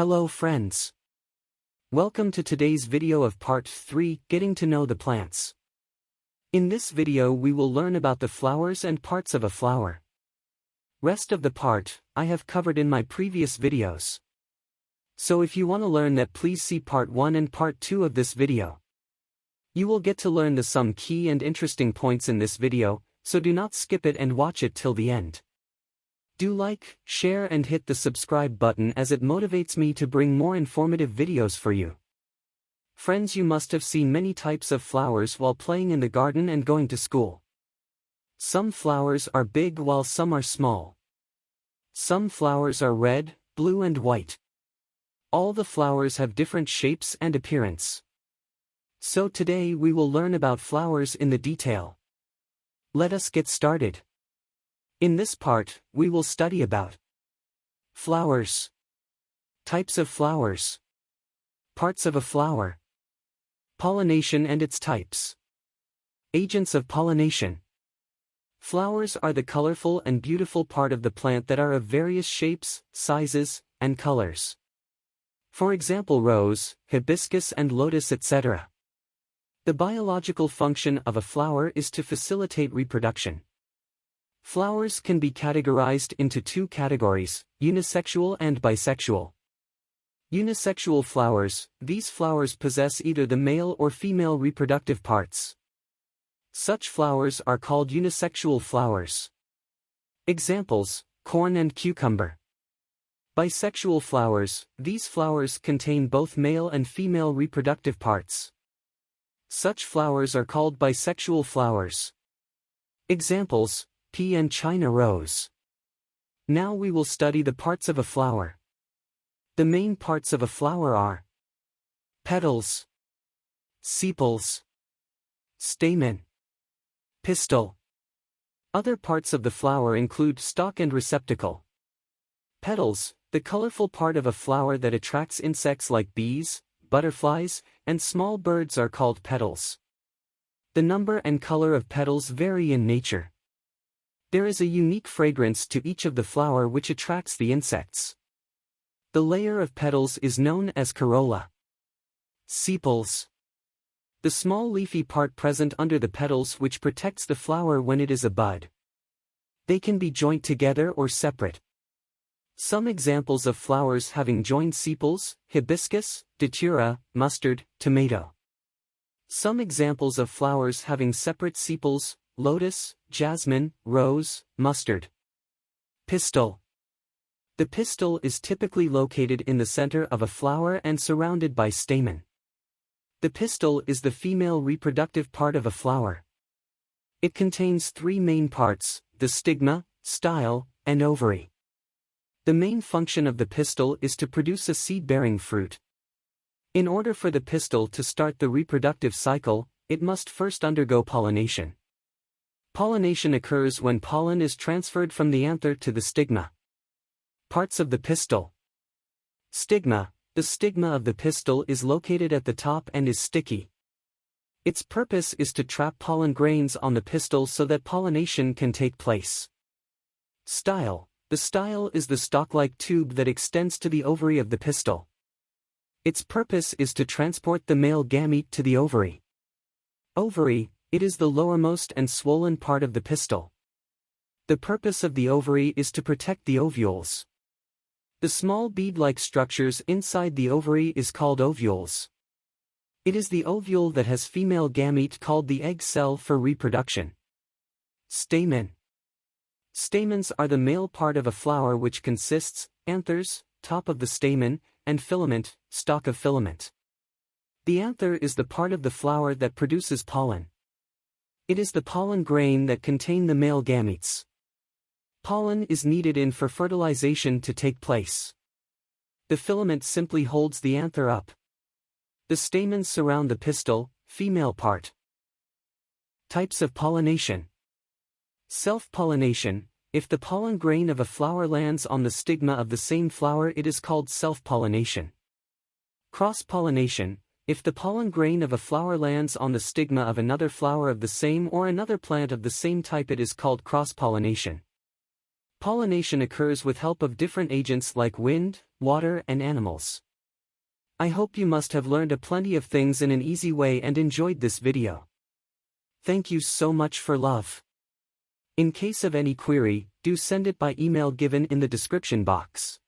Hello friends. Welcome to today's video of part 3, Getting to Know the Plants. In this video we will learn about the flowers and parts of a flower. Rest of the part, I have covered in my previous videos. So if you want to learn that, please see part 1 and part 2 of this video. You will get to learn some key and interesting points in this video, so do not skip it and watch it till the end. Do like, share and hit the subscribe button as it motivates me to bring more informative videos for you. Friends, you must have seen many types of flowers while playing in the garden and going to school. Some flowers are big while some are small. Some flowers are red, blue and white. All the flowers have different shapes and appearance. So today we will learn about flowers in the detail. Let us get started. In this part, we will study about flowers, types of flowers, parts of a flower, pollination and its types, agents of pollination. Flowers are the colorful and beautiful part of the plant that are of various shapes, sizes, and colors. For example, rose, hibiscus and lotus, etc. The biological function of a flower is to facilitate reproduction. Flowers can be categorized into two categories, unisexual and bisexual. Unisexual flowers, these flowers possess either the male or female reproductive parts. Such flowers are called unisexual flowers. Examples, corn and cucumber. Bisexual flowers, these flowers contain both male and female reproductive parts. Such flowers are called bisexual flowers. Examples, pea and China rose. Now we will study the parts of a flower. The main parts of a flower are petals, sepals, stamen, pistil. Other parts of the flower include stalk and receptacle. Petals, the colorful part of a flower that attracts insects like bees, butterflies, and small birds, are called petals. The number and color of petals vary in nature. There is a unique fragrance to each of the flower which attracts the insects. The layer of petals is known as corolla. Sepals. The small leafy part present under the petals which protects the flower when it is a bud. They can be joined together or separate. Some examples of flowers having joined sepals: hibiscus, datura, mustard, tomato. Some examples of flowers having separate sepals: lotus, jasmine, rose, mustard. Pistil. The pistil is typically located in the center of a flower and surrounded by stamen. The pistil is the female reproductive part of a flower. It contains three main parts: the stigma, style, and ovary. The main function of the pistil is to produce a seed-bearing fruit. In order for the pistil to start the reproductive cycle, it must first undergo pollination. Pollination occurs when pollen is transferred from the anther to the stigma. Parts of the pistil. Stigma. The stigma of the pistil is located at the top and is sticky. Its purpose is to trap pollen grains on the pistil so that pollination can take place. Style. The style is the stalk-like tube that extends to the ovary of the pistil. Its purpose is to transport the male gamete to the ovary. Ovary. It is the lowermost and swollen part of the pistil. The purpose of the ovary is to protect the ovules. The small bead-like structures inside the ovary is called ovules. It is the ovule that has female gamete called the egg cell for reproduction. Stamen. Stamens are the male part of a flower which consists: anthers, top of the stamen, and filament, stalk of filament. The anther is the part of the flower that produces pollen. It is the pollen grain that contain the male gametes. Pollen is needed for fertilization to take place. The filament simply holds the anther up. The stamens surround the pistil, female part. Types of pollination. Self-pollination. If the pollen grain of a flower lands on the stigma of the same flower, it is called self-pollination. Cross-pollination. If the pollen grain of a flower lands on the stigma of another flower of the same or another plant of the same type, it is called cross-pollination. Pollination occurs with help of different agents like wind, water, and animals. I hope you must have learned a plenty of things in an easy way and enjoyed this video. Thank you so much for love. In case of any query, do send it by email given in the description box.